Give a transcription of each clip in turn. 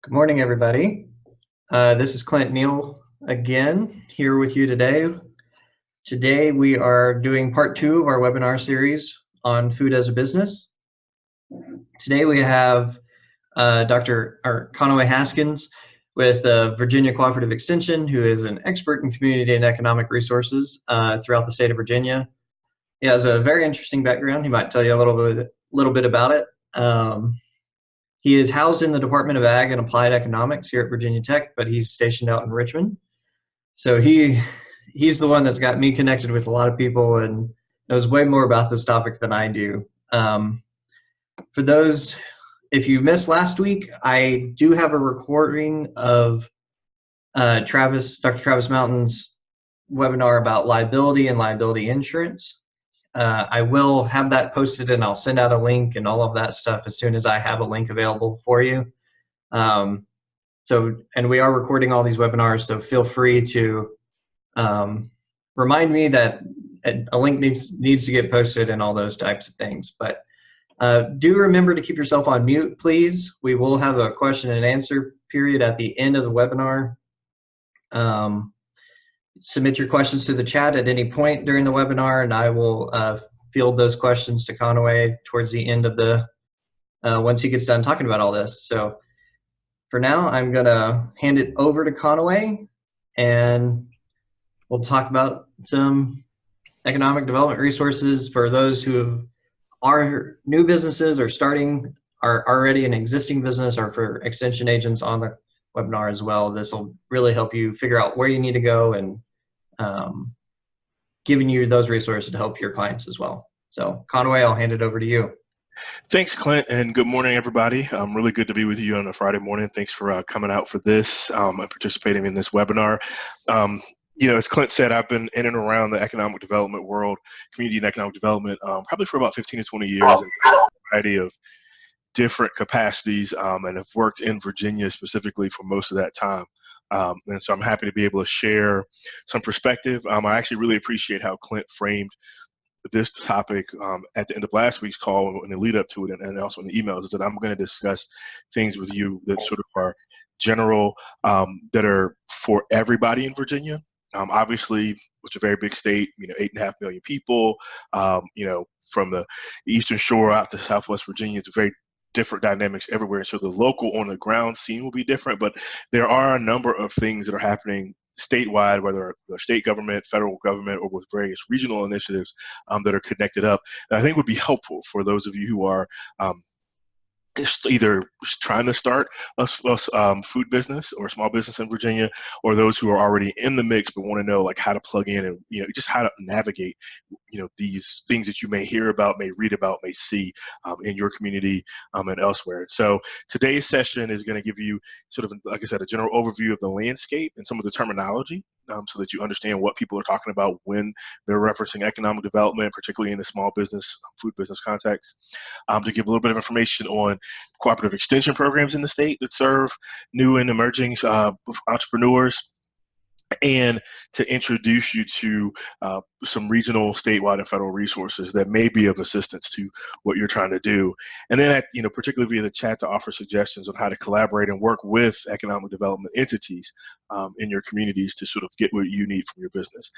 Good morning, everybody. This is Clint Neal again here with you today. Today we are doing part 2 of our webinar series on food as a business. Today we have Dr. Conaway Haskins with Virginia Cooperative Extension, who is an expert in community and economic resources throughout the state of Virginia. He has a very interesting background. He might tell you a little bit about it. He is housed in the Department of Ag and Applied Economics here at Virginia Tech, but he's stationed out in Richmond. So he's the one that's got me connected with a lot of people and knows way more about this topic than I do. For those, if you missed last week, I do have a recording of Dr. Travis Mountain's webinar about liability and liability insurance. I will have that posted and I'll send out a link and all of that stuff as soon as I have a link available for you. And we are recording all these webinars, so feel free to remind me that a link needs to get posted and all those types of things. But do remember to keep yourself on mute, please. We will have a question and answer period at the end of the webinar. Submit your questions to the chat at any point during the webinar, and I will field those questions to Conaway towards the end of the, once he gets done talking about all this. So for now, I'm gonna hand it over to Conaway, and we'll talk about some economic development resources for those who are new businesses or are already an existing business, or for extension agents on the webinar as well. This will really help you figure out where you need to go and giving you those resources to help your clients as well. So Conaway, I'll hand it over to you. Thanks, Clint, and good morning, everybody. Really good to be with you on a Friday morning. Thanks for coming out for this and participating in this webinar. As Clint said, I've been in and around the economic development world, community and economic development, probably for about 15 to 20 years in a variety of different capacities, and have worked in Virginia specifically for most of that time. And so I'm happy to be able to share some perspective. I actually really appreciate how Clint framed this topic at the end of last week's call and the lead up to it, and also in the emails, is that I'm going to discuss things with you that sort of are general, that are for everybody in Virginia. Obviously, it's a very big state, 8.5 million people, from the Eastern Shore out to Southwest Virginia. It's very different dynamics everywhere. So the local on the ground scene will be different, but there are a number of things that are happening statewide, whether the state government, federal government, or with various regional initiatives that are connected up, that I think would be helpful for those of you who are either trying to start a food business or a small business in Virginia, or those who are already in the mix but want to know how to plug in and just how to navigate these things that you may hear about, may read about, may see in your community and elsewhere. So today's session is going to give you sort of, like I said, a general overview of the landscape and some of the terminology, so that you understand what people are talking about when they're referencing economic development, particularly in the small business, food business context, to give a little bit of information on cooperative extension programs in the state that serve new and emerging entrepreneurs, and to introduce you to some regional, statewide, and federal resources that may be of assistance to what you're trying to do. And then, particularly via the chat, to offer suggestions on how to collaborate and work with economic development entities in your communities to sort of get what you need from your business.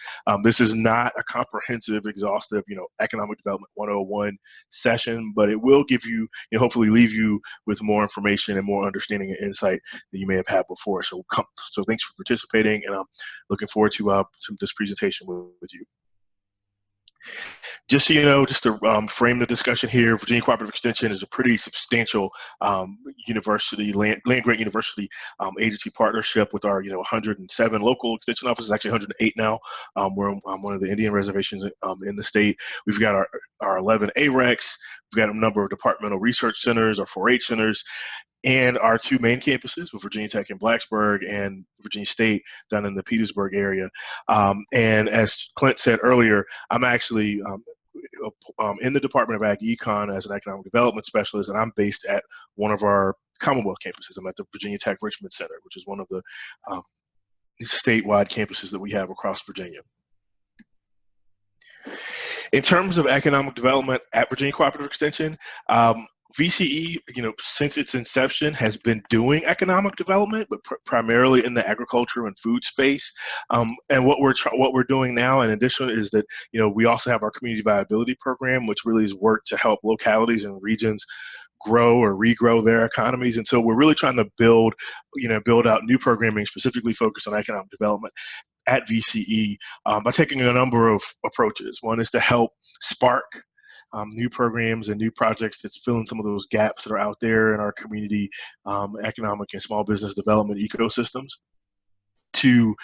This is not a comprehensive, exhaustive, economic development 101 session, but it will give you, hopefully leave you with more information and more understanding and insight than you may have had before. So thanks for participating, and I'm looking forward to this presentation with you. Just so you know, just to frame the discussion here, Virginia Cooperative Extension is a pretty substantial university, land-grant university agency partnership with our 107 local extension offices, actually 108 now. We're on one of the Indian reservations in the state. We've got our 11 ARECs, we've got a number of departmental research centers, our 4-H centers, and our 2 main campuses with Virginia Tech in Blacksburg and Virginia State down in the Petersburg area. And as Clint said earlier, I'm actually in the Department of Ag Econ as an economic development specialist, and I'm based at one of our Commonwealth campuses. I'm at the Virginia Tech Richmond Center, which is one of the statewide campuses that we have across Virginia. In terms of economic development at Virginia Cooperative Extension, VCE, since its inception, has been doing economic development, but primarily in the agriculture and food space. And what we're doing now, in addition, is that we also have our community viability program, which really is work to help localities and regions grow or regrow their economies. And so we're really trying to build out new programming specifically focused on economic development at VCE by taking a number of approaches. One is to help spark new programs and new projects that's filling some of those gaps that are out there in our community economic and small business development ecosystems, to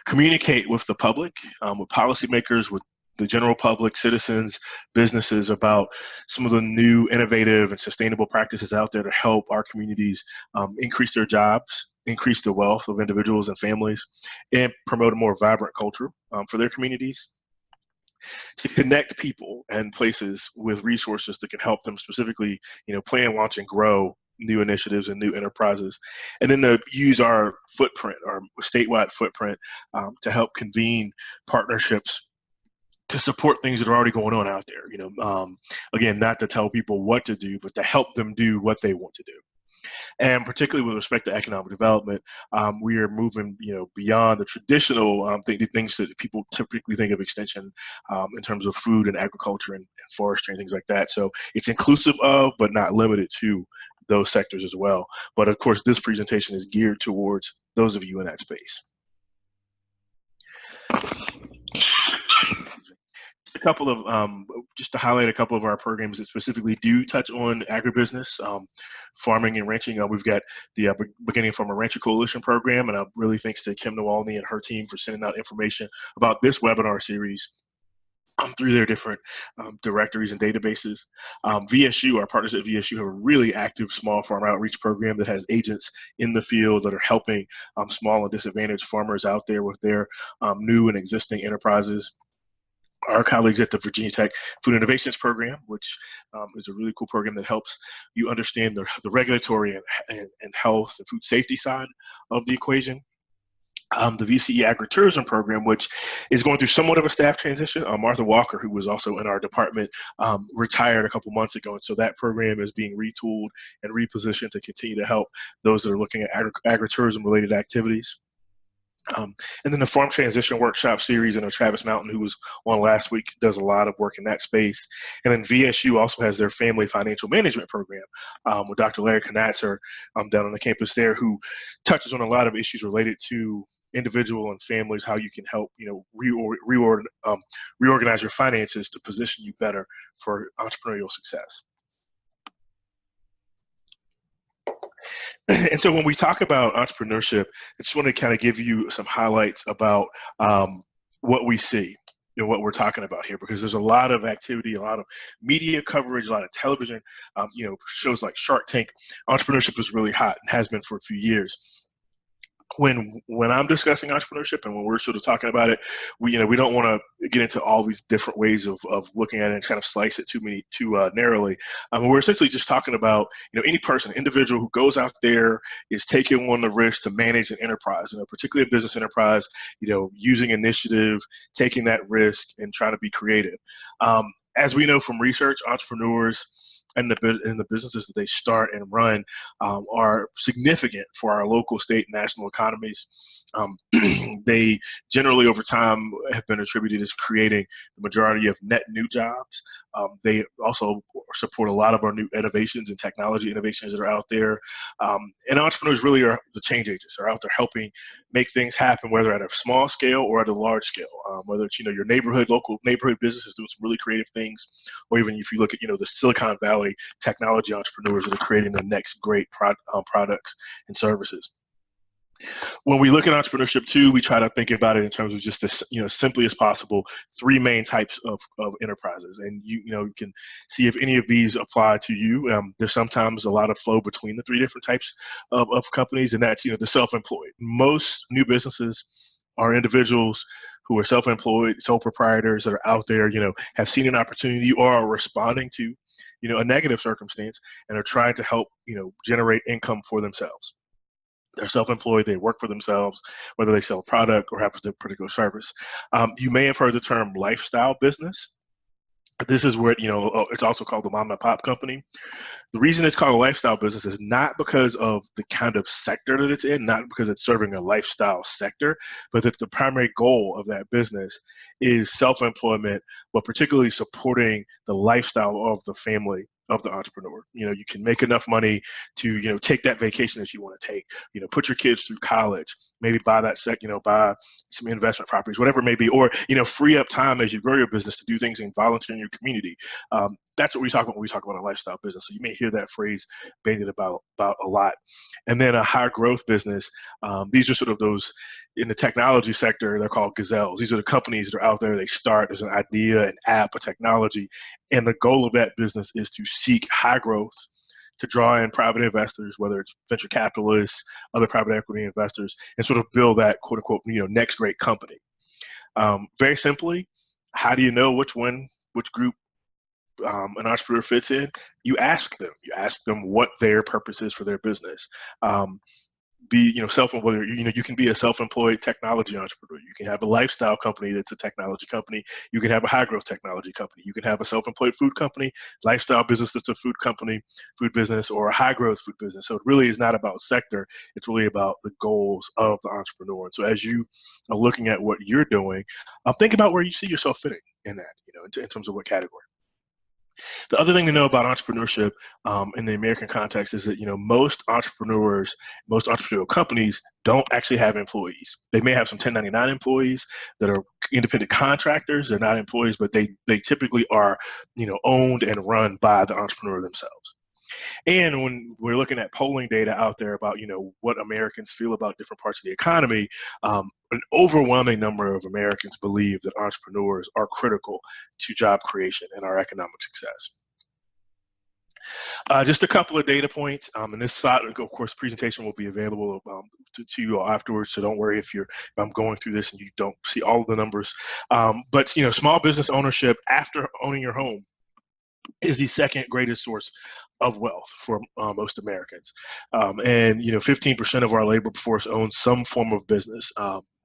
communicate with the public, with policymakers, with the general public, citizens, businesses, about some of the new innovative and sustainable practices out there to help our communities increase their jobs, increase the wealth of individuals and families, and promote a more vibrant culture for their communities, to connect people and places with resources that can help them specifically, plan, launch, and grow new initiatives and new enterprises, and then to use our footprint, our statewide footprint, to help convene partnerships to support things that are already going on out there. Again, not to tell people what to do, but to help them do what they want to do. And particularly with respect to economic development, we are moving, beyond the traditional things that people typically think of extension in terms of food and agriculture and forestry and things like that. So it's inclusive of, but not limited to, those sectors as well. But of course, this presentation is geared towards those of you in that space. A couple of just to highlight a couple of our programs that specifically do touch on agribusiness, farming and ranching. We've got the Beginning Farmer Rancher Coalition program, and really thanks to Kim Nawalny and her team for sending out information about this webinar series through their different directories and databases. VSU, our partners at VSU, have a really active small farm outreach program that has agents in the field that are helping small and disadvantaged farmers out there with their new and existing enterprises. Our colleagues at the Virginia Tech Food Innovations Program, which is a really cool program that helps you understand the regulatory and health and food safety side of the equation. The VCE Agritourism Program, which is going through somewhat of a staff transition. Martha Walker, who was also in our department, retired a couple months ago, and so that program is being retooled and repositioned to continue to help those that are looking at agritourism-related activities. And then the Farm Transition Workshop Series, Travis Mountain, who was on last week, does a lot of work in that space. And then VSU also has their Family Financial Management Program with Dr. Larry Knatzer down on the campus there, who touches on a lot of issues related to individual and families, how you can help, reorganize your finances to position you better for entrepreneurial success. And so when we talk about entrepreneurship, I just want to kind of give you some highlights about what we see and what we're talking about here, because there's a lot of activity, a lot of media coverage, a lot of television, shows like Shark Tank. Entrepreneurship is really hot and has been for a few years. When I'm discussing entrepreneurship and when we're sort of talking about it, we don't want to get into all these different ways of looking at it and kind of slice it too narrowly. We're essentially just talking about any person, individual who goes out there, is taking on the risk to manage an enterprise, particularly a business enterprise, using initiative, taking that risk, and trying to be creative. As we know from research, entrepreneurs and the businesses that they start and run are significant for our local, state, and national economies. They generally, over time, have been attributed as creating the majority of net new jobs. They also support a lot of our new innovations and technology innovations that are out there. And entrepreneurs really are the change agents. They're out there helping make things happen, whether at a small scale or at a large scale. Whether it's your local neighborhood businesses doing some really creative things, or even if you look at the Silicon Valley technology entrepreneurs that are creating the next great products and services. When we look at entrepreneurship too, we try to think about it in terms of just as simply as possible, three main types of enterprises, and you can see if any of these apply to you. There's sometimes a lot of flow between the three different types of companies, and that's the self-employed. Most new businesses are individuals who are self-employed, sole proprietors that are out there, have seen an opportunity or are responding to a negative circumstance and are trying to help generate income for themselves. They're self-employed, they work for themselves, whether they sell a product or have a particular service. You may have heard the term lifestyle business. This is where, it's also called the mom and pop company. The reason it's called a lifestyle business is not because of the kind of sector that it's in, not because it's serving a lifestyle sector, but that the primary goal of that business is self-employment, but particularly supporting the lifestyle of the family of the entrepreneur. You can make enough money to, take that vacation that you want to take, put your kids through college, maybe buy buy some investment properties, whatever it may be, or, free up time as you grow your business to do things and volunteer in your community. That's what we talk about when we talk about a lifestyle business. So you may hear that phrase bandied about a lot. And then a high growth business. These are sort of those in the technology sector. They're called gazelles. These are the companies that are out there. They start. There's an idea, an app, a technology, and the goal of that business is to seek high growth, to draw in private investors, whether it's venture capitalists, other private equity investors, and sort of build that quote unquote next great company. Very simply, how do you know which group an entrepreneur fits in? You ask them. You ask them what their purpose is for their business. Whether you can be a self-employed technology entrepreneur. You can have a lifestyle company that's a technology company. You can have a high-growth technology company. You can have a self-employed food company, lifestyle business that's a food company, food business, or a high-growth food business. So it really is not about sector. It's really about the goals of the entrepreneur. And so as you are looking at what you're doing, think about where you see yourself fitting in that, in terms of what category. The other thing to know about entrepreneurship in the American context is that most entrepreneurial companies don't actually have employees. They may have some 1099 employees that are independent contractors. They're not employees, but they typically are owned and run by the entrepreneur themselves. And when we're looking at polling data out there about, what Americans feel about different parts of the economy, an overwhelming number of Americans believe that entrepreneurs are critical to job creation and our economic success. Just a couple of data points, and this slide, of course, presentation will be available to you all afterwards. So don't worry if I'm going through this and you don't see all of the numbers. But small business ownership after owning your home is the second greatest source of wealth for most Americans. And 15% of our labor force owns some form of business,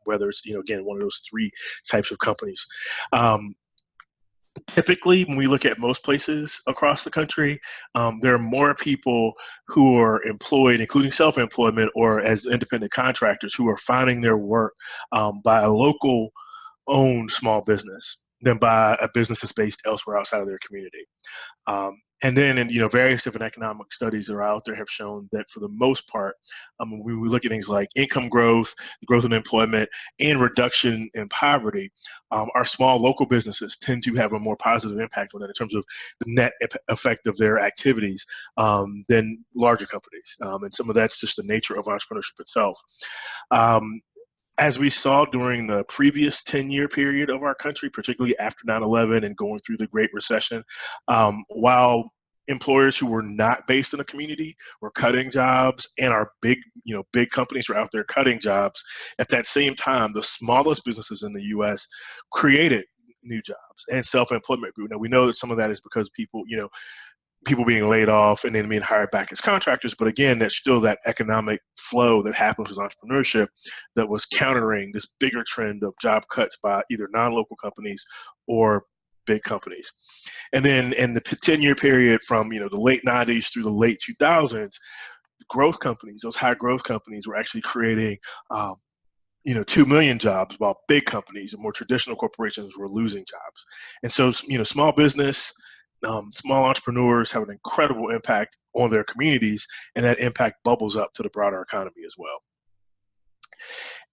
whether it's again one of those three types of companies. Typically, when we look at most places across the country, there are more people who are employed, including self-employment or as independent contractors, who are finding their work by a local owned small business than by a business that's based elsewhere outside of their community. And then, various different economic studies that are out there have shown that for the most part, when we look at things like income growth, growth in employment, and reduction in poverty, our small local businesses tend to have a more positive impact on that in terms of the net effect of their activities than larger companies. And some of that's just the nature of entrepreneurship itself. As we saw during the previous 10-year period of our country, particularly after 9/11 and going through the Great Recession, while employers who were not based in the community were cutting jobs and our big companies were out there cutting jobs, at that same time, the smallest businesses in the U.S. created new jobs and self-employment grew. Now, we know that some of that is because people being laid off and then being hired back as contractors. But again, there's still that economic flow that happens with entrepreneurship that was countering this bigger trend of job cuts by either non-local companies or big companies. And then in the 10-year period from the late 90s through the late 2000s, growth companies, those high growth companies, were actually creating 2 million jobs, while big companies and more traditional corporations were losing jobs. And so small business, small entrepreneurs have an incredible impact on their communities, and that impact bubbles up to the broader economy as well.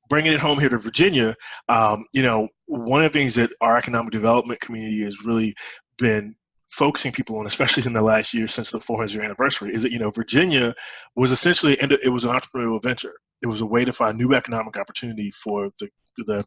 Bringing it home here to Virginia, one of the things that our economic development community has really been focusing people on, especially in the last year since the 400th anniversary, is that Virginia was essentially it was an entrepreneurial venture. It was a way to find new economic opportunity for the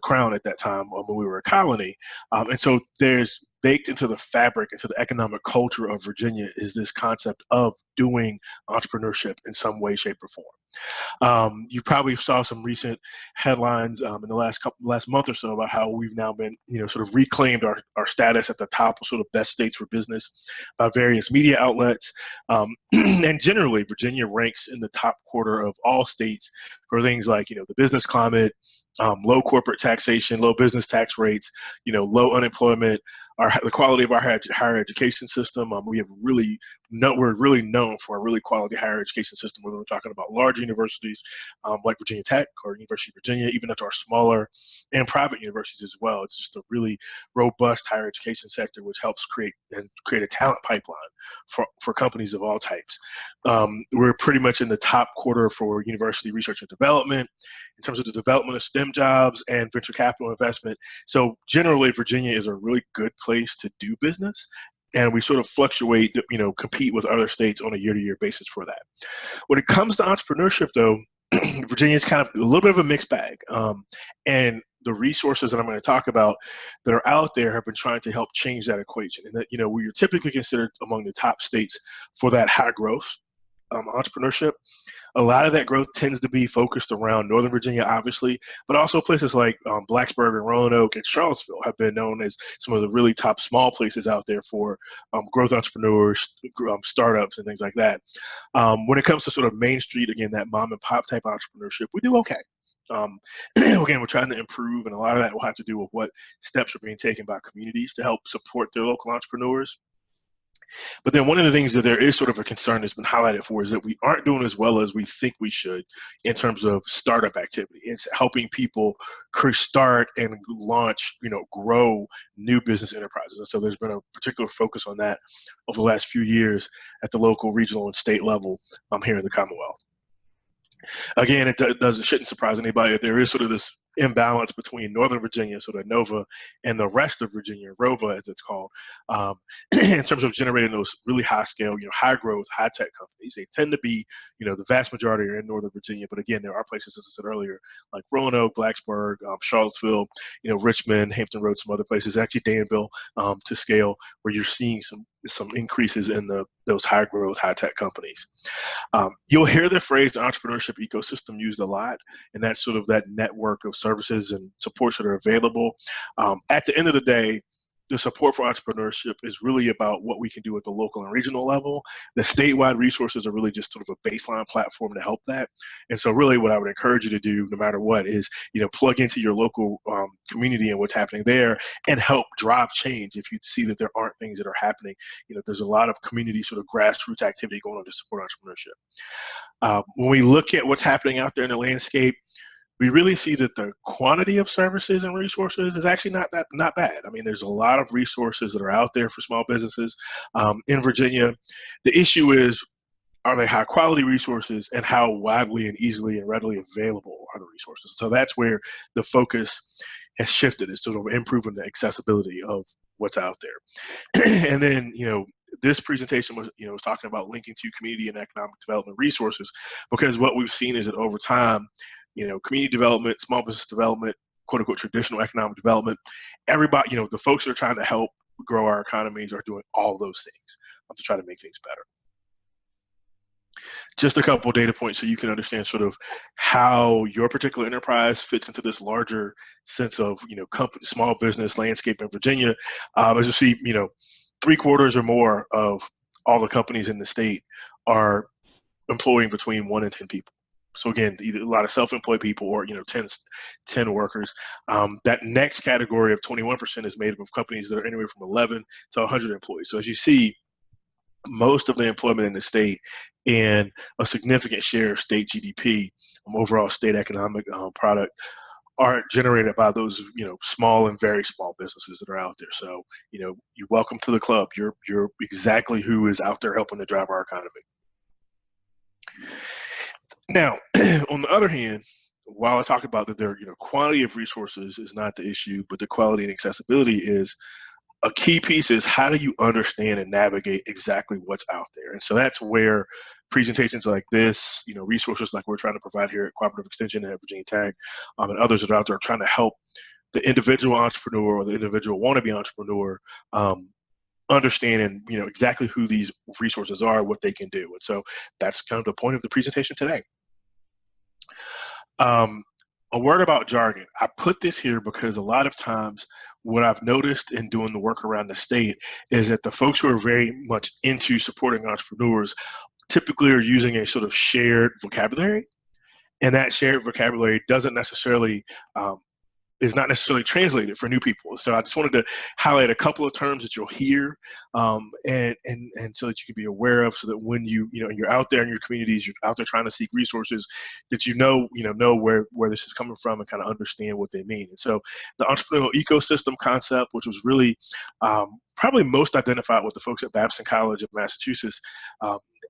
crown at that time when we were a colony, and so there's baked into the fabric, into the economic culture of Virginia, is this concept of doing entrepreneurship in some way, shape, or form. You probably saw some recent headlines in the last month or so about how we've now been, sort of reclaimed our status at the top of sort of best states for business by various media outlets. And generally, Virginia ranks in the top quarter of all states for things like, the business climate, low corporate taxation, low business tax rates, low unemployment, the quality of our higher education system. We're really known for a really quality higher education system, whether we're talking about large universities like Virginia Tech or University of Virginia, even into our smaller and private universities as well. It's just a really robust higher education sector, which helps create a talent pipeline for companies of all types. We're pretty much in the top quarter for university research and development in terms of the development of STEM jobs and venture capital investment. So generally, Virginia is a really good place to do business, and we sort of fluctuate, compete with other states on a year-to-year basis for that. When it comes to entrepreneurship, though, Virginia is kind of a little bit of a mixed bag, and the resources that I'm going to talk about that are out there have been trying to help change that equation, and that we are typically considered among the top states for that high growth entrepreneurship. A lot of that growth tends to be focused around Northern Virginia, obviously, but also places like Blacksburg and Roanoke and Charlottesville have been known as some of the really top small places out there for growth entrepreneurs, startups, and things like that. When it comes to sort of Main Street, again, that mom and pop type entrepreneurship, we do okay. Again, we're trying to improve, and a lot of that will have to do with what steps are being taken by communities to help support their local entrepreneurs. But then one of the things that there is sort of a concern that's been highlighted for is that we aren't doing as well as we think we should in terms of startup activity. It's helping people start and launch, grow new business enterprises. And so there's been a particular focus on that over the last few years at the local, regional, and state level here in the Commonwealth. Again, shouldn't surprise anybody that there is sort of this imbalance between Northern Virginia, sort of NOVA, and the rest of Virginia, ROVA as it's called, in terms of generating those really high scale, high growth, high tech companies. They tend to be, the vast majority are in Northern Virginia, but again, there are places, as I said earlier, like Roanoke, Blacksburg, Charlottesville, Richmond, Hampton Roads, some other places, actually Danville, to scale, where you're seeing some increases in those high growth, high tech companies. You'll hear the phrase the entrepreneurship ecosystem used a lot, and that's sort of that network of services and supports that are available. At the end of the day, the support for entrepreneurship is really about what we can do at the local and regional level. The statewide resources are really just sort of a baseline platform to help that. And so really what I would encourage you to do, no matter what, is, plug into your local community and what's happening there and help drive change. If you see that there aren't things that are happening, there's a lot of community sort of grassroots activity going on to support entrepreneurship. When we look at what's happening out there in the landscape, we really see that the quantity of services and resources is actually not bad. I mean, there's a lot of resources that are out there for small businesses in Virginia. The issue is, are they high quality resources, and how widely and easily and readily available are the resources? So that's where the focus has shifted, is sort of improving the accessibility of what's out there. And then, this presentation was talking about linking to community and economic development resources, because what we've seen is that over time, community development, small business development, quote unquote, traditional economic development, everybody, the folks that are trying to help grow our economies are doing all those things to try to make things better. Just a couple of data points so you can understand sort of how your particular enterprise fits into this larger sense of, company, small business landscape in Virginia. As you see, 3/4 or more of all the companies in the state are employing between 1 and 10 people. So again, either a lot of self-employed people or 10 workers. That next category of 21% is made up of companies that are anywhere from 11 to 100 employees. So as you see, most of the employment in the state and a significant share of state GDP, overall state economic product, are generated by those small and very small businesses that are out there. So you're welcome to the club. You're exactly who is out there helping to drive our economy. Now, on the other hand, while I talk about that there, quantity of resources is not the issue, but the quality and accessibility is a key piece. Is how do you understand and navigate exactly what's out there? And so that's where presentations like this, resources like we're trying to provide here at Cooperative Extension and at Virginia Tech, and others that are out there trying to help the individual entrepreneur or the individual wannabe entrepreneur understand and exactly who these resources are, what they can do. And so that's kind of the point of the presentation today. A word about jargon. I put this here because a lot of times what I've noticed in doing the work around the state is that the folks who are very much into supporting entrepreneurs typically are using a sort of shared vocabulary, and that shared vocabulary doesn't necessarily is not necessarily translated for new people. So I just wanted to highlight a couple of terms that you'll hear, and so that you can be aware of, so that when you're out there in your communities, you're out there trying to seek resources, that know where this is coming from and kind of understand what they mean. And so the entrepreneurial ecosystem concept, which was really probably most identified with the folks at Babson College of Massachusetts.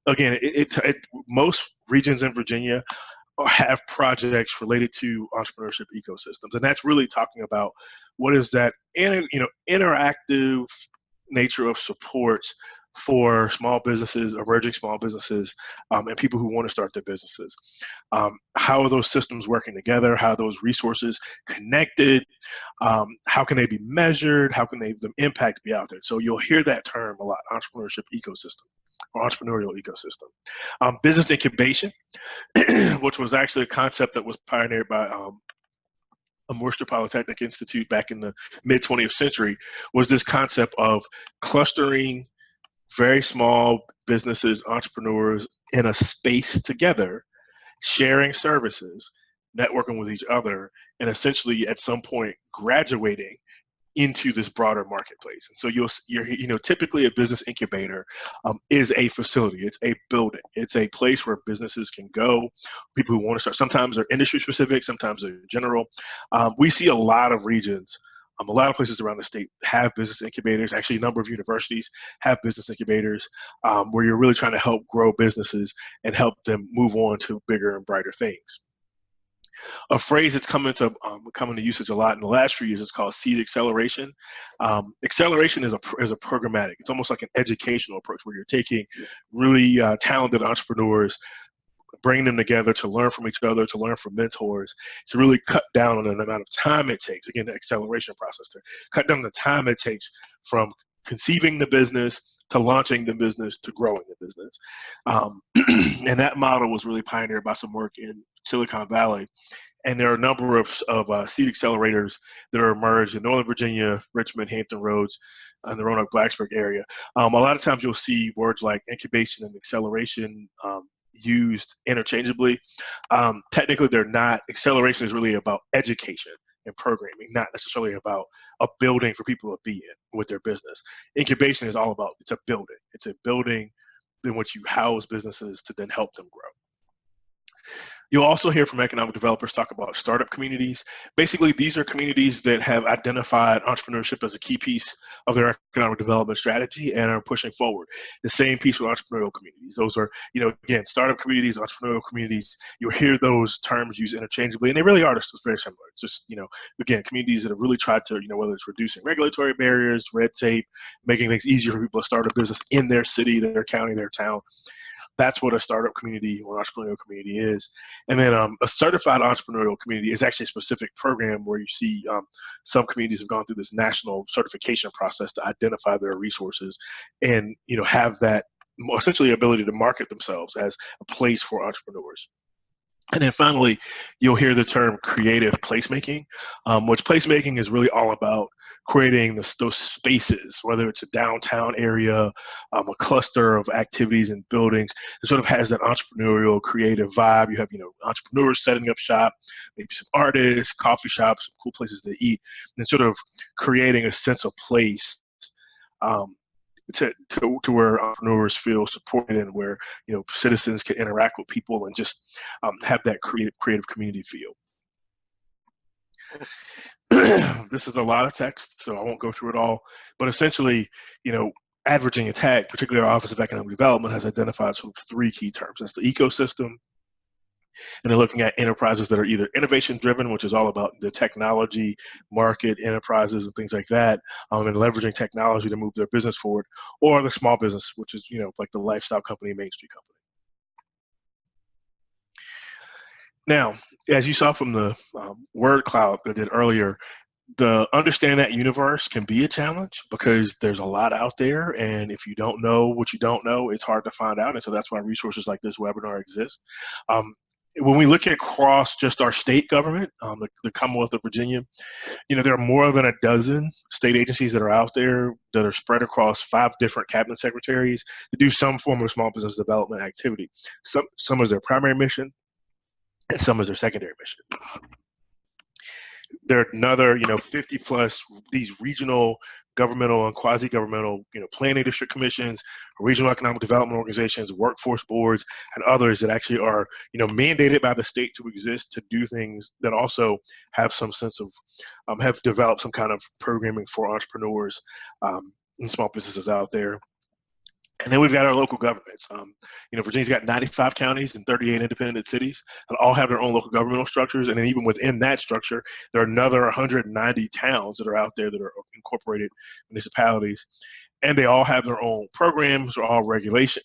Again, most regions in Virginia or have projects related to entrepreneurship ecosystems, and that's really talking about what is that interactive nature of supports for small businesses, emerging small businesses, and people who want to start their businesses. How are those systems working together? How are those resources connected? How can they be measured? How can the impact be out there? So you'll hear that term a lot: entrepreneurship ecosystem or entrepreneurial ecosystem. Business incubation, which was actually a concept that was pioneered by Worcester Polytechnic Institute back in the mid 20th century, was this concept of clustering very small businesses, entrepreneurs in a space together, sharing services, networking with each other, and essentially at some point graduating into this broader marketplace. And so typically a business incubator is a facility, it's a building, it's a place where businesses can go, people who want to start. Sometimes they're industry specific, sometimes they're general. We see a lot of regions, a lot of places around the state have business incubators. Actually, a number of universities have business incubators, where you're really trying to help grow businesses and help them move on to bigger and brighter things. A phrase that's come into usage a lot in the last few years is called seed acceleration. Acceleration is a programmatic. It's almost like an educational approach, where you're taking really talented entrepreneurs, bringing them together to learn from each other, to learn from mentors, to really cut down on the amount of time it takes. Again, the acceleration process, to cut down the time it takes from conceiving the business to launching the business to growing the business. And that model was really pioneered by some work in Silicon Valley. And there are a number of seed accelerators that are emerged in Northern Virginia, Richmond, Hampton Roads, and the Roanoke-Blacksburg area. A lot of times you'll see words like incubation and acceleration used interchangeably. Technically, they're not. Acceleration is really about education and programming, not necessarily about a building for people to be in with their business. Incubation is all about, it's a building. It's a building in which you house businesses to then help them grow. You'll also hear from economic developers talk about startup communities. Basically, these are communities that have identified entrepreneurship as a key piece of their economic development strategy and are pushing forward. The same piece with entrepreneurial communities. Those are, again, startup communities, entrepreneurial communities. You'll hear those terms used interchangeably, and they really are just very similar. It's just, again, communities that have really tried to, whether it's reducing regulatory barriers, red tape, making things easier for people to start a business in their city, their county, their town. That's what a startup community or entrepreneurial community is. And then a certified entrepreneurial community is actually a specific program where you see some communities have gone through this national certification process to identify their resources and have that essentially ability to market themselves as a place for entrepreneurs. And then finally, you'll hear the term creative placemaking, which placemaking is really all about creating those spaces, whether it's a downtown area, a cluster of activities and buildings. It sort of has that entrepreneurial, creative vibe. You have, entrepreneurs setting up shop, maybe some artists, coffee shops, some cool places to eat, and sort of creating a sense of place to where entrepreneurs feel supported and where citizens can interact with people and just have that creative community feel. This is a lot of text, so I won't go through it all, but essentially, at Virginia Tech, particularly our Office of Economic Development, has identified sort of three key terms. That's the ecosystem, and they're looking at enterprises that are either innovation driven, which is all about the technology market, enterprises and things like that, and leveraging technology to move their business forward, or the small business, which is, like the lifestyle company, Main Street company. Now, as you saw from the word cloud that I did earlier, the understanding that universe can be a challenge because there's a lot out there, and if you don't know what you don't know, it's hard to find out, and so that's why resources like this webinar exist. When we look across just our state government, the Commonwealth of Virginia, there are more than a dozen state agencies that are out there that are spread across 5 different cabinet secretaries to do some form of small business development activity. Some is their primary mission, and some is their secondary mission. There are another, 50 plus these regional governmental and quasi-governmental, planning district commissions, regional economic development organizations, workforce boards, and others that actually are, mandated by the state to exist to do things that also have some sense of, have developed some kind of programming for entrepreneurs and small businesses out there. And then we've got our local governments. Virginia's got 95 counties and 38 independent cities that all have their own local governmental structures. And then even within that structure, there are another 190 towns that are out there that are incorporated municipalities. And they all have their own programs, or all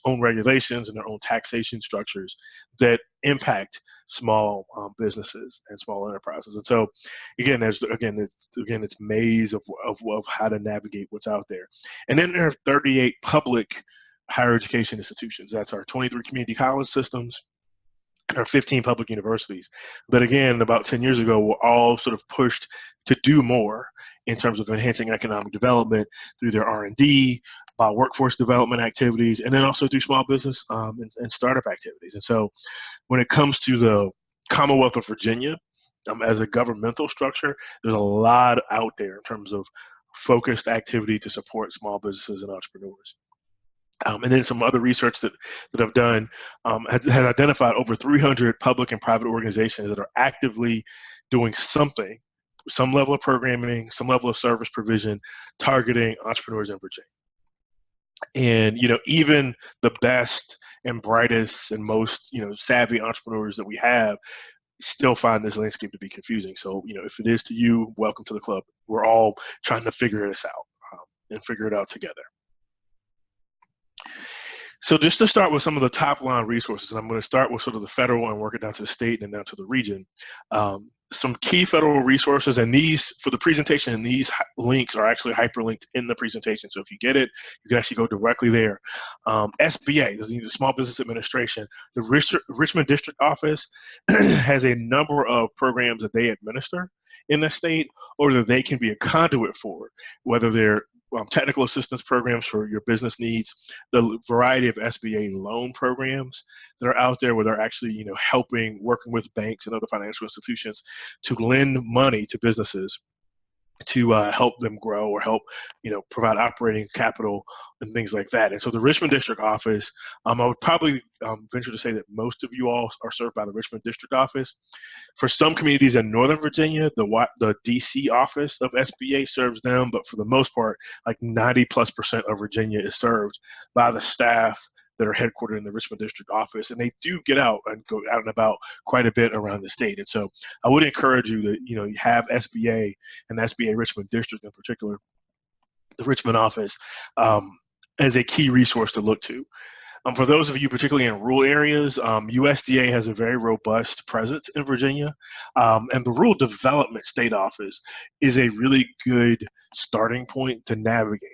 own regulations, and their own taxation structures that impact small businesses and small enterprises. And so, again, it's maze of how to navigate what's out there. And then there are 38 public higher education institutions. That's our 23 community college systems and our 15 public universities. But again, about 10 years ago, were all sort of pushed to do more in terms of enhancing economic development through their R&D, workforce development activities, and then also through small business and startup activities. And so when it comes to the Commonwealth of Virginia, as a governmental structure, there's a lot out there in terms of focused activity to support small businesses and entrepreneurs. And then some other research that I've done has identified over 300 public and private organizations that are actively doing something, some level of programming, some level of service provision, targeting entrepreneurs in Virginia. And even the best and brightest and most savvy entrepreneurs that we have still find this landscape to be confusing. So if it is to you, welcome to the club. We're all trying to figure this out and figure it out together. So just to start with some of the top line resources, and I'm going to start with sort of the federal and work it down to the state and down to the region. Some key federal resources, and these, for the presentation, and these links are actually hyperlinked in the presentation. So if you get it, you can actually go directly there. SBA, the Small Business Administration, the Richmond District Office has a number of programs that they administer in the state, or that they can be a conduit for, whether they're technical assistance programs for your business needs, the variety of SBA loan programs that are out there where they're actually, working with banks and other financial institutions to lend money to businesses to help them grow or help, provide operating capital and things like that. And so the Richmond District Office, I would probably venture to say that most of you all are served by the Richmond District Office. For some communities in Northern Virginia, the DC office of SBA serves them, but for the most part, like 90+% of Virginia is served by the staff that are headquartered in the Richmond District Office, and they do get out and go out and about quite a bit around the state. And so I would encourage you that, you have SBA and SBA Richmond District in particular, the Richmond office, as a key resource to look to. For those of you, particularly in rural areas, USDA has a very robust presence in Virginia, and the Rural Development State Office is a really good starting point to navigate.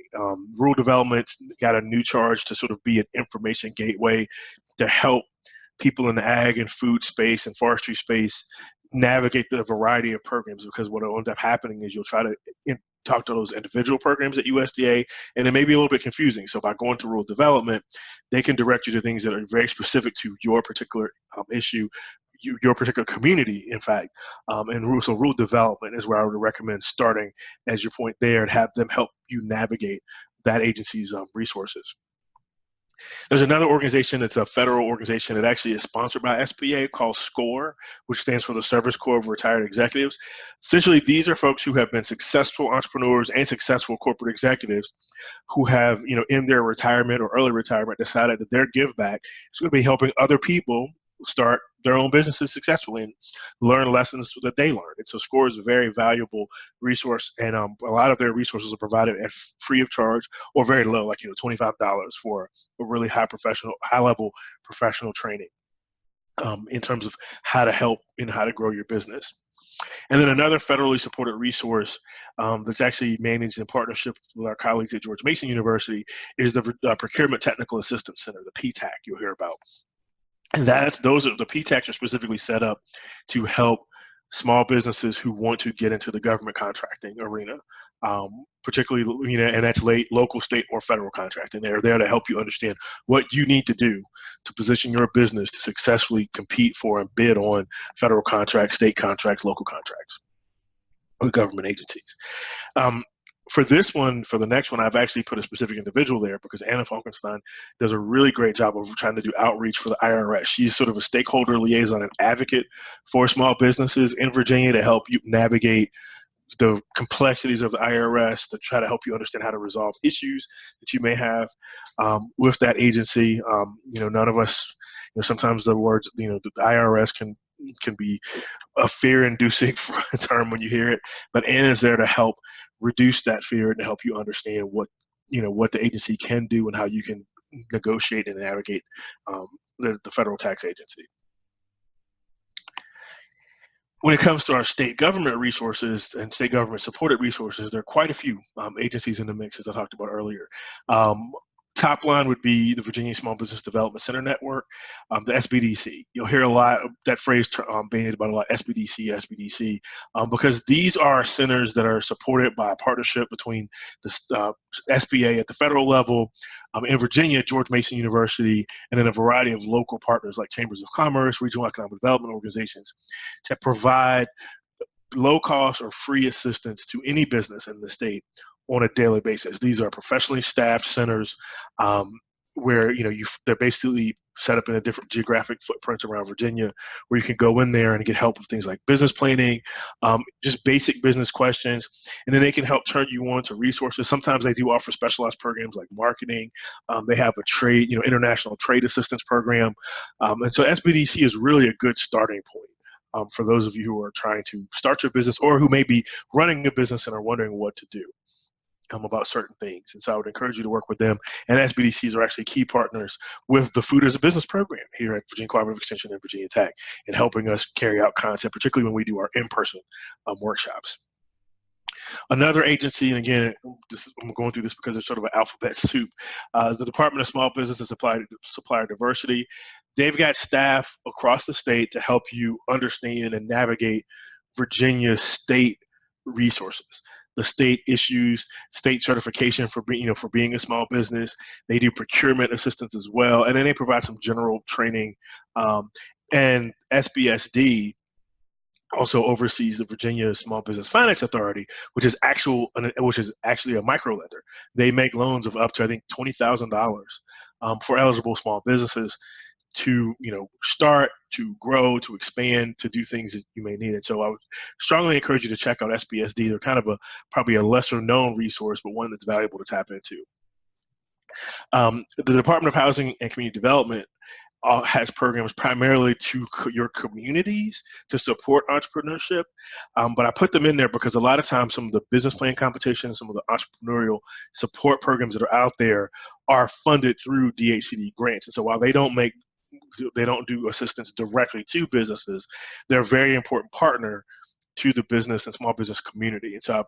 Rural Development's got a new charge to sort of be an information gateway to help people in the ag and food space and forestry space navigate the variety of programs, because what will end up happening is you'll try to talk to those individual programs at USDA, and it may be a little bit confusing. So by going to rural development, they can direct you to things that are very specific to your particular issue, your particular community, in fact. So rural development is where I would recommend starting as your point there, and have them help you navigate that agency's resources. There's another organization that's a federal organization that actually is sponsored by SBA called SCORE, which stands for the Service Corps of Retired Executives. Essentially, these are folks who have been successful entrepreneurs and successful corporate executives who have, in their retirement or early retirement, decided that their give back is going to be helping other people start their own businesses successfully and learn lessons that they learned. And so SCORE is a very valuable resource, and a lot of their resources are provided at free of charge or very low, like $25 for a really high level professional training in terms of how to help and how to grow your business. And then another federally supported resource that's actually managed in partnership with our colleagues at George Mason University is the Procurement Technical Assistance Center, the PTAC you'll hear about. And the PTACs are specifically set up to help small businesses who want to get into the government contracting arena, particularly, and that's local, state, or federal contracting. They're there to help you understand what you need to do to position your business to successfully compete for and bid on federal contracts, state contracts, local contracts. or government agencies. Um, for this one, for the next one, I've actually put a specific individual there because Anna Falkenstein does a really great job of trying to do outreach for the IRS. She's sort of a stakeholder liaison and advocate for small businesses in Virginia to help you navigate the complexities of the IRS, to try to help you understand how to resolve issues that you may have with that agency. None of us, sometimes the words, the IRS can be a fear-inducing term when you hear it, but Anna is there to help reduce that fear and to help you understand what the agency can do and how you can negotiate and navigate the federal tax agency. When it comes to our state government resources and state government supported resources, there are quite a few agencies in the mix, as I talked about earlier. Top line would be the Virginia Small Business Development Center Network, the SBDC. You'll hear a lot of that phrase bandied about a lot, SBDC, because these are centers that are supported by a partnership between the SBA at the federal level, in Virginia, George Mason University, and then a variety of local partners like chambers of commerce, regional economic development organizations, to provide low cost or free assistance to any business in the state on a daily basis. These are professionally staffed centers where they're basically set up in a different geographic footprints around Virginia, where you can go in there and get help with things like business planning, just basic business questions, and then they can help turn you on to resources. Sometimes they do offer specialized programs like marketing. They have a trade, international trade assistance program, and so SBDC is really a good starting point. For those of you who are trying to start your business or who may be running a business and are wondering what to do about certain things. And so I would encourage you to work with them. And SBDCs are actually key partners with the Food as a Business program here at Virginia Cooperative Extension and Virginia Tech in helping us carry out content, particularly when we do our in-person workshops. Another agency, and again, I'm going through this because it's sort of an alphabet soup, is the Department of Small Business and Supplier Diversity. They've got staff across the state to help you understand and navigate Virginia's state resources. The state issues state certification for being a small business. They do procurement assistance as well, and then they provide some general training. And SBSD also oversees the Virginia Small Business Finance Authority, which is actually a micro lender. They make loans of up to, I think, $20,000 for eligible small businesses to start, to grow, to expand, to do things that you may need. And so I would strongly encourage you to check out SBSD. They're kind of probably a lesser known resource, but one that's valuable to tap into. The Department of Housing and Community Development has programs primarily to your communities to support entrepreneurship, but I put them in there because a lot of times some of the business plan competitions, some of the entrepreneurial support programs that are out there are funded through DHCD grants. And so while they don't do assistance directly to businesses, they're a very important partner to the business and small business community. And so I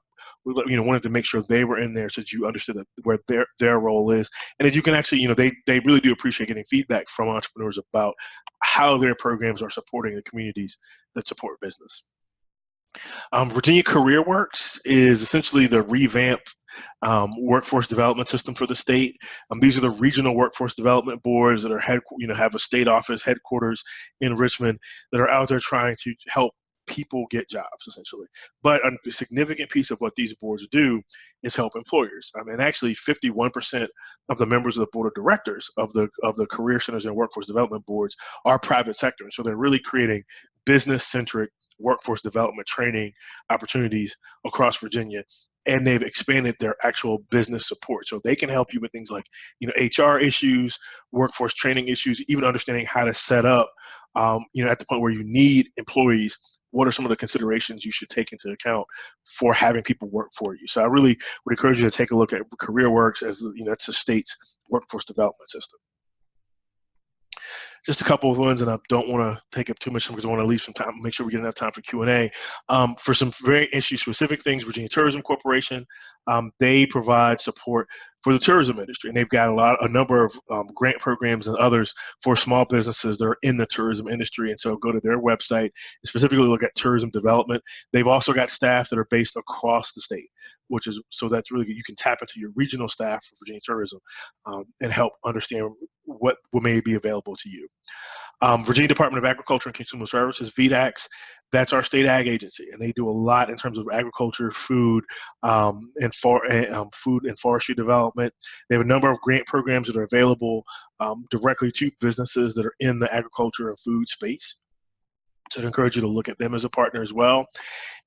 wanted to make sure they were in there so that you understood where their role is, and that you can actually, they really do appreciate getting feedback from entrepreneurs about how their programs are supporting the communities that support business. Virginia Career Works is essentially the revamped workforce development system for the state. These are the regional workforce development boards that are have a state office headquarters in Richmond that are out there trying to help people get jobs, essentially. But a significant piece of what these boards do is help employers. And actually 51% of the members of the board of directors of the career centers and workforce development boards are private sector. So they're really creating business-centric workforce development training opportunities across Virginia, and they've expanded their actual business support. So they can help you with things like, HR issues, workforce training issues, even understanding how to set up, at the point where you need employees, what are some of the considerations you should take into account for having people work for you. So I really would encourage you to take a look at CareerWorks, as that's the state's workforce development system. Just a couple of ones, and I don't want to take up too much time because I want to leave some time, make sure we get enough time for Q&A. For some very issue-specific things, Virginia Tourism Corporation, they provide support for the tourism industry, and they've got a number of grant programs and others for small businesses that are in the tourism industry. And so go to their website and specifically look at tourism development. They've also got staff that are based across the state, so that's really good. You can tap into your regional staff for Virginia Tourism and help understand what may be available to you. Virginia Department of Agriculture and Consumer Services, VDACS, That's our state ag agency, and they do a lot in terms of agriculture, food, food and forestry development. They have a number of grant programs that are available directly to businesses that are in the agriculture and food space. So I'd encourage you to look at them as a partner as well.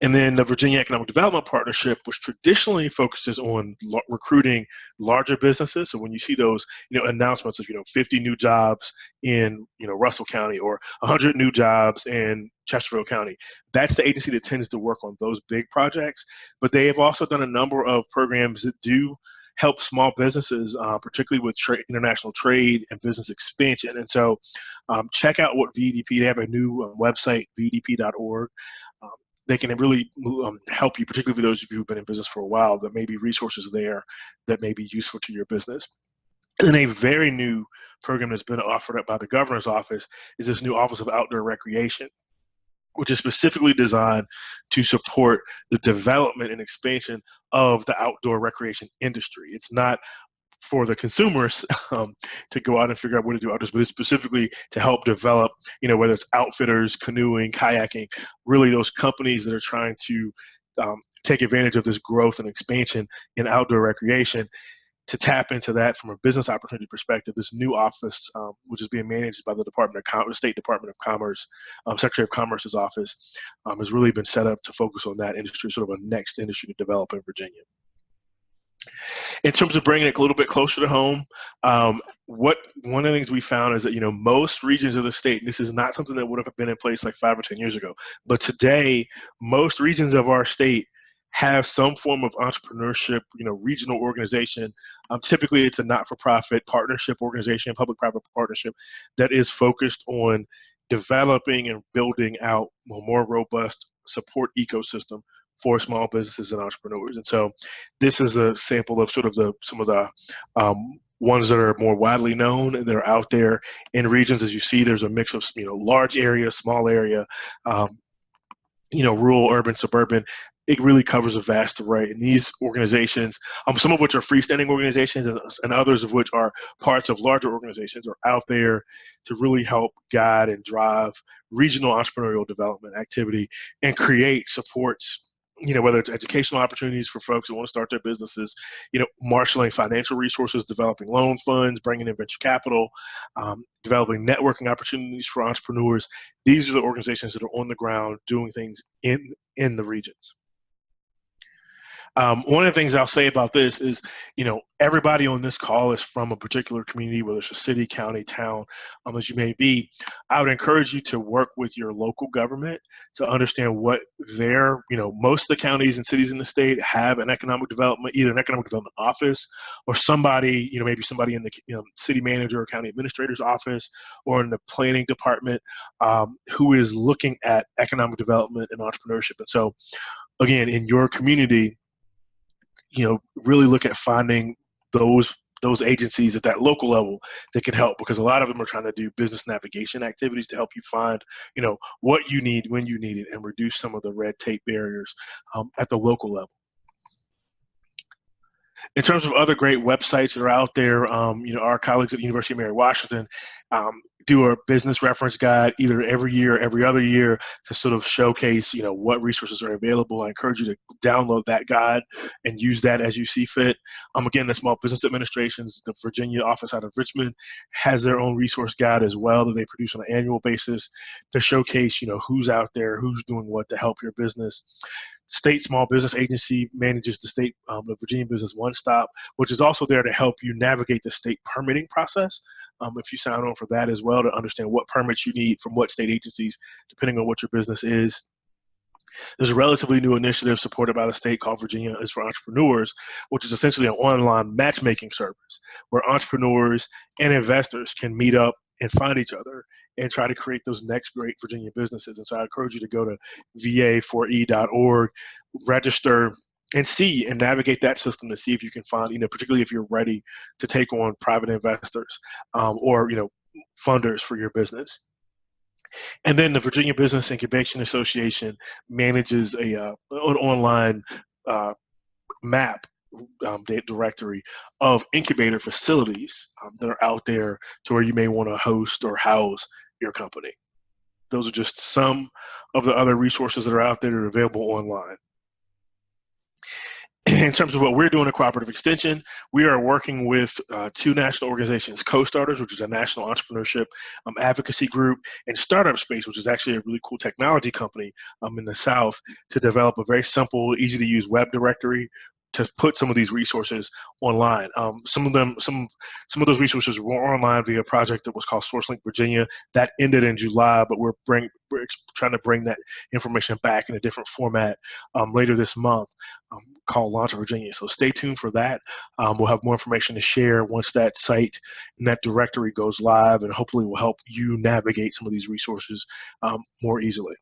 And then the Virginia Economic Development Partnership, which traditionally focuses on recruiting larger businesses. So when you see those, announcements of, 50 new jobs in, Russell County, or 100 new jobs in Chesterfield County, that's the agency that tends to work on those big projects. But they have also done a number of programs that do help small businesses, particularly with international trade and business expansion. And so check out what VDP, they have a new website, vdp.org. They can really help you, particularly for those of you who've been in business for a while. There may be resources there that may be useful to your business. And then a very new program that's been offered up by the governor's office is this new Office of Outdoor Recreation, which is specifically designed to support the development and expansion of the outdoor recreation industry. It's not for the consumers to go out and figure out what to do outdoors, but it's specifically to help develop, whether it's outfitters, canoeing, kayaking, really those companies that are trying to take advantage of this growth and expansion in outdoor recreation. To tap into that from a business opportunity perspective, this new office, which is being managed by the State Department of Commerce, Secretary of Commerce's office, has really been set up to focus on that industry, sort of a next industry to develop in Virginia. In terms of bringing it a little bit closer to home, one of the things we found is that most regions of the state, and this is not something that would have been in place like 5 or 10 years ago, but today most regions of our state have some form of entrepreneurship, regional organization. Typically, it's a not-for-profit partnership organization, public-private partnership, that is focused on developing and building out a more robust support ecosystem for small businesses and entrepreneurs. And so this is a sample of sort of some of the ones that are more widely known and that are out there in regions. As you see, there's a mix of, large area, small area, rural, urban, suburban. It really covers a vast array. And these organizations, some of which are freestanding organizations and others of which are parts of larger organizations, are out there to really help guide and drive regional entrepreneurial development activity and create supports, whether it's educational opportunities for folks who want to start their businesses, marshaling financial resources, developing loan funds, bringing in venture capital, developing networking opportunities for entrepreneurs. These are the organizations that are on the ground doing things in the regions. One of the things I'll say about this is, everybody on this call is from a particular community, whether it's a city, county, town, as you may be. I would encourage you to work with your local government to understand what most of the counties and cities in the state have an economic development, either an economic development office or somebody, maybe somebody in the city manager or county administrator's office or in the planning department who is looking at economic development and entrepreneurship. And so, again, in your community, really look at finding those agencies at that local level that can help, because a lot of them are trying to do business navigation activities to help you find, what you need when you need it and reduce some of the red tape barriers at the local level. In terms of other great websites that are out there, our colleagues at the University of Mary Washington do a business reference guide either every year or every other year to sort of showcase, what resources are available. I encourage you to download that guide and use that as you see fit. Again, the Small Business Administration's, the Virginia office out of Richmond, has their own resource guide as well that they produce on an annual basis to showcase, who's out there, who's doing what to help your business. State Small Business Agency manages the Virginia Business One Stop, which is also there to help you navigate the state permitting process. If you sign on for that as well, to understand what permits you need from what state agencies, depending on what your business is. There's a relatively new initiative supported by the state called Virginia is for Entrepreneurs, which is essentially an online matchmaking service where entrepreneurs and investors can meet up and find each other and try to create those next great Virginia businesses. And so I encourage you to go to va4e.org, register, and see and navigate that system to see if you can find, particularly if you're ready to take on private investors or, funders for your business. And then the Virginia Business Incubation Association manages an online map directory of incubator facilities that are out there to where you may want to host or house your company. Those are just some of the other resources that are out there that are available online. In terms of what we're doing at Cooperative Extension, we are working with two national organizations, Co-Starters, which is a national entrepreneurship advocacy group, and Startup Space, which is actually a really cool technology company in the South, to develop a very simple, easy-to-use web directory to put some of these resources online. Some of those resources were online via a project that was called SourceLink Virginia. That ended in July, but we're trying to bring that information back in a different format later this month, called Launch Virginia. So stay tuned for that. We'll have more information to share once that site and that directory goes live, and hopefully will help you navigate some of these resources more easily.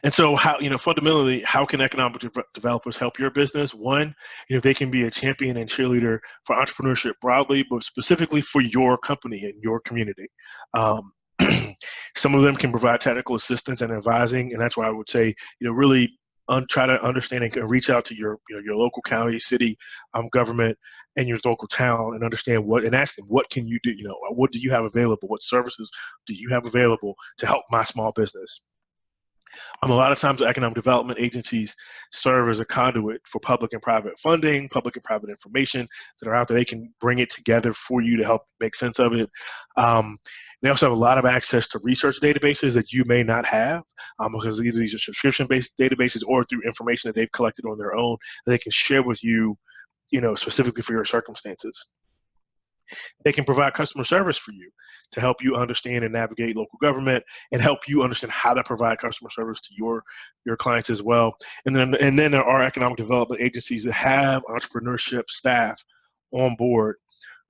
And so how, fundamentally, how can economic developers help your business? One, they can be a champion and cheerleader for entrepreneurship broadly, but specifically for your company and your community. Some of them can provide technical assistance and advising, and that's why I would say, really try to understand and reach out to your local county, city, government, and your local town, and understand and ask them, what can you do? What do you have available? What services do you have available to help my small business? A lot of times, economic development agencies serve as a conduit for public and private funding, public and private information that are out there. They can bring it together for you to help make sense of it. They also have a lot of access to research databases that you may not have, because either these are subscription-based databases or through information that they've collected on their own that they can share with you, specifically for your circumstances. They can provide customer service for you to help you understand and navigate local government, and help you understand how to provide customer service to your clients as well. And then there are economic development agencies that have entrepreneurship staff on board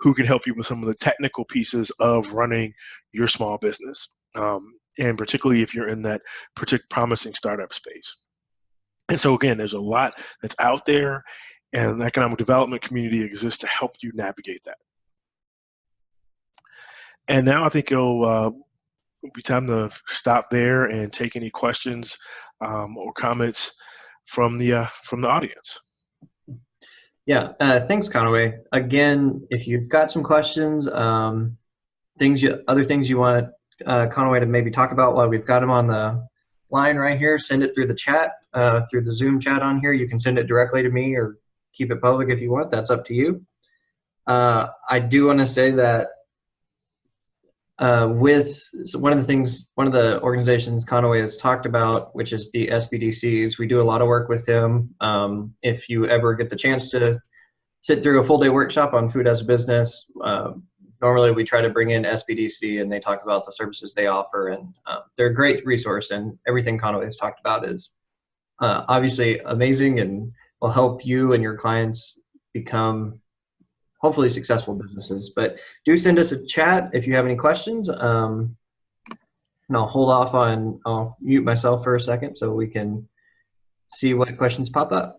who can help you with some of the technical pieces of running your small business, and particularly if you're in that promising startup space. And so again, there's a lot that's out there, and the economic development community exists to help you navigate that. And now I think it'll be time to stop there and take any questions or comments from the audience. Yeah, thanks, Conway. Again, if you've got some questions, other things you want Conway to maybe talk about while we've got him on the line right here, send it through the chat, through the Zoom chat on here. You can send it directly to me or keep it public if you want. That's up to you. I do want to say that with one of the organizations Conway has talked about, which is the SBDCs, we do a lot of work with them. If you ever get the chance to sit through a full day workshop on food as a business, normally we try to bring in SBDC and they talk about the services they offer, and they're a great resource, and everything Conway has talked about is obviously amazing and will help you and your clients become hopefully successful businesses. But do send us a chat if you have any questions. And I'll mute myself for a second so we can see what questions pop up.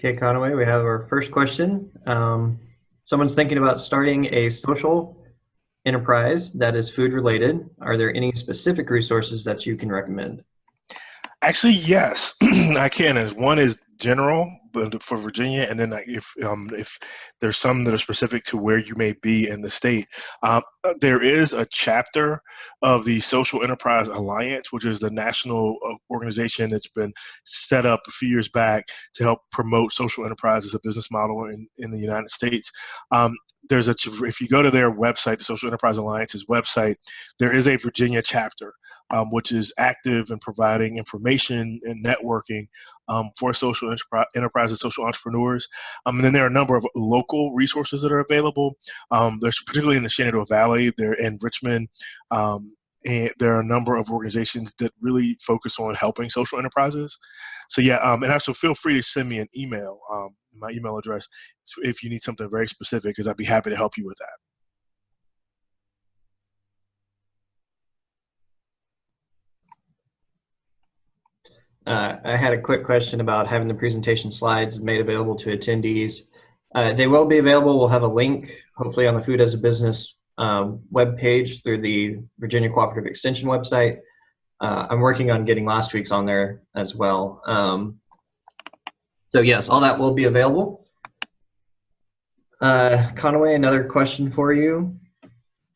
Okay, Conway, we have our first question. Someone's thinking about starting a social enterprise that is food related. Are there any specific resources that you can recommend? Actually, yes, I can. One is general for Virginia, and then if there's some that are specific to where you may be in the state, there is a chapter of the Social Enterprise Alliance, which is the national organization that's been set up a few years back to help promote social enterprise as a business model in the United States. If you go to their website, the Social Enterprise Alliance's website, there is a Virginia chapter, which is active in providing information and networking for social enterprises, social entrepreneurs. And then there are a number of local resources that are available. There's particularly in the Shenandoah Valley, they're in Richmond, and there are a number of organizations that really focus on helping social enterprises. So yeah, and also feel free to send me an email, my email address, if you need something very specific, because I'd be happy to help you with that. I had a quick question about having the presentation slides made available to attendees. They will be available. We'll have a link, hopefully on the Food as a Business webpage through the Virginia Cooperative Extension website. I'm working on getting last week's on there as well. So yes, all that will be available. Conway, another question for you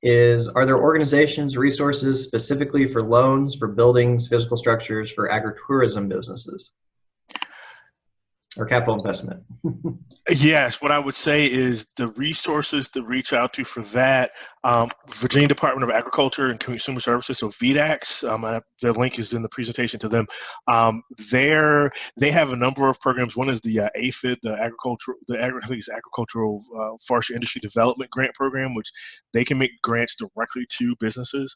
is, are there organizations, resources specifically for loans, for buildings, physical structures, for agritourism businesses? Or capital investment? Yes, what I would say is the resources to reach out to for that, Virginia Department of Agriculture and Consumer Services, so VDACS, the link is in the presentation to them. They have a number of programs. One is the AFID, I think it's Agricultural Forestry Industry Development Grant Program, which they can make grants directly to businesses.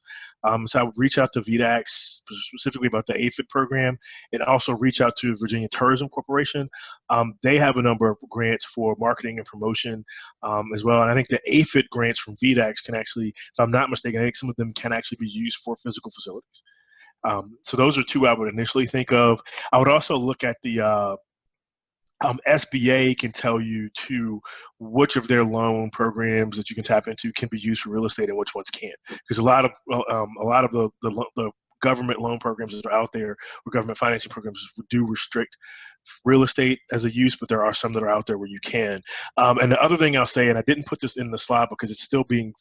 So I would reach out to VDACS specifically about the AFID program, and also reach out to Virginia Tourism Corporation. They have a number of grants for marketing and promotion as well. And I think the AFID grants from VDACS can actually, if I'm not mistaken, I think some of them can actually be used for physical facilities. So those are two I would initially think of. I would also look at the SBA can tell you too which of their loan programs that you can tap into can be used for real estate and which ones can't. Because a lot of the government loan programs that are out there, or government financing programs, do restrict real estate as a use, but there are some that are out there where you can. And the other thing I'll say, and I didn't put this in the slide because it's still the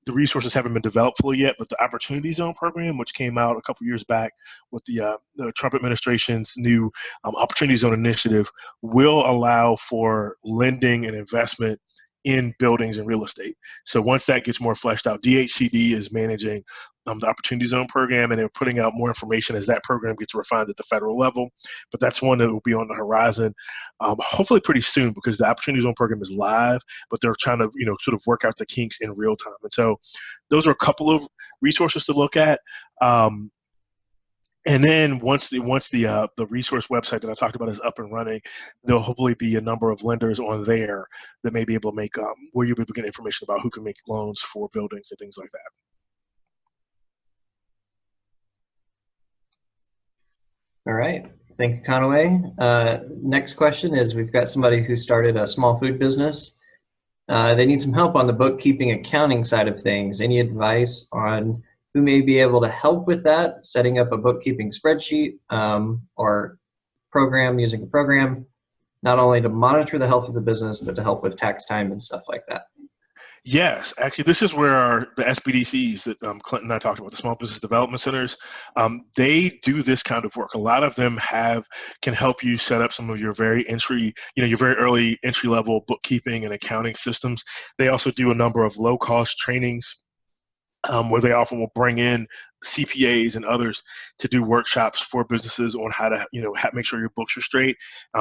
resources haven't been developed fully yet, but the Opportunity Zone program, which came out a couple years back with the Trump administration's new Opportunity Zone initiative, will allow for lending and investment in buildings and real estate. So once that gets more fleshed out, DHCD is managing the Opportunity Zone program, and they're putting out more information as that program gets refined at the federal level. But that's one that will be on the horizon, hopefully pretty soon, because the Opportunity Zone program is live, but they're trying to sort of work out the kinks in real time. And so those are a couple of resources to look at. And then once the resource website that I talked about is up and running, there'll hopefully be a number of lenders on there that may be able to make where you'll be able to get information about who can make loans for buildings and things like that. All right, thank you, Conway. Next question is, we've got somebody who started a small food business. They need some help on the bookkeeping, accounting side of things. Any advice on who may be able to help with that, setting up a bookkeeping spreadsheet or program, using a program, not only to monitor the health of the business, but to help with tax time and stuff like that? Yes, actually, this is where the SBDCs that Clinton and I talked about, the Small Business Development Centers, they do this kind of work. A lot of them can help you set up some of your very early entry level bookkeeping and accounting systems. They also do a number of low cost trainings where they often will bring in CPAs and others to do workshops for businesses on how to, make sure your books are straight,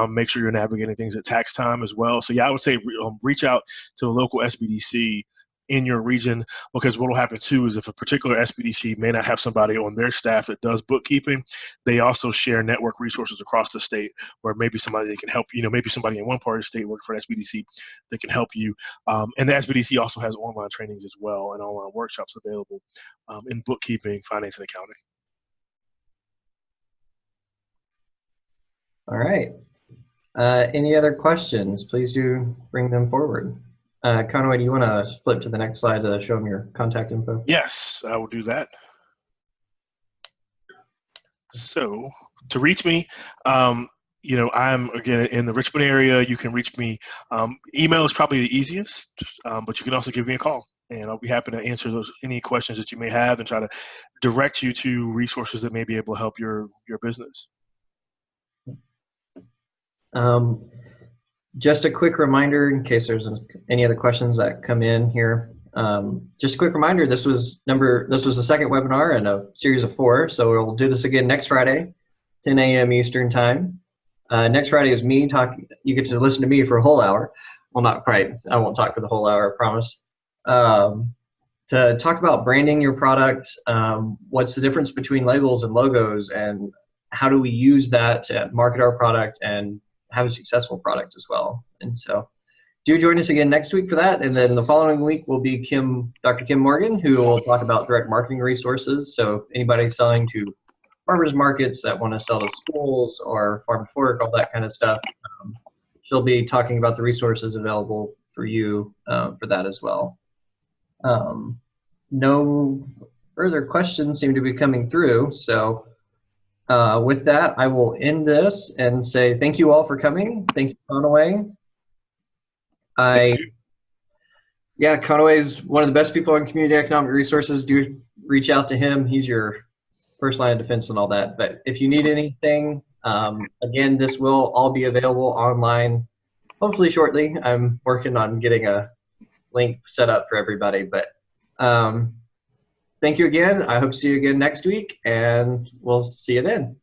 make sure you're navigating things at tax time as well. So yeah, I would say reach out to the local SBDC in your region, because what will happen too is if a particular SBDC may not have somebody on their staff that does bookkeeping, they also share network resources across the state where maybe somebody that can help, maybe somebody in one part of the state working for an SBDC that can help you. And the SBDC also has online trainings as well and online workshops available in bookkeeping, finance, and accounting. All right. Any other questions? Please do bring them forward. Conway, do you want to flip to the next slide to show them your contact info? Yes, I will do that. So to reach me, I'm again in the Richmond area. You can reach me. Email is probably the easiest, but you can also give me a call, and I'll be happy to answer any questions that you may have and try to direct you to resources that may be able to help your business. Just a quick reminder, in case there's any other questions that come in here. Just a quick reminder, this was the second webinar in a series of 4, so we'll do this again next Friday, 10 a.m. Eastern time. Next Friday is me talking. You get to listen to me for a whole hour. Well, not quite. I won't talk for the whole hour, I promise. To talk about branding your product, what's the difference between labels and logos, and how do we use that to market our product and have a successful product as well. And so do join us again next week for that. And then the following week will be Dr. Kim Morgan, who will talk about direct marketing resources. So anybody selling to farmers markets that want to sell to schools or farm to fork, all that kind of stuff. She'll be talking about the resources available for you for that as well. No further questions seem to be coming through. So with that, I will end this and say thank you all for coming. Thank you, Conaway. Yeah, Conaway's one of the best people in community economic resources. Do reach out to him. He's your first line of defense and all that. But if you need anything, again, this will all be available online, hopefully shortly. I'm working on getting a link set up for everybody. But thank you again. I hope to see you again next week, and we'll see you then.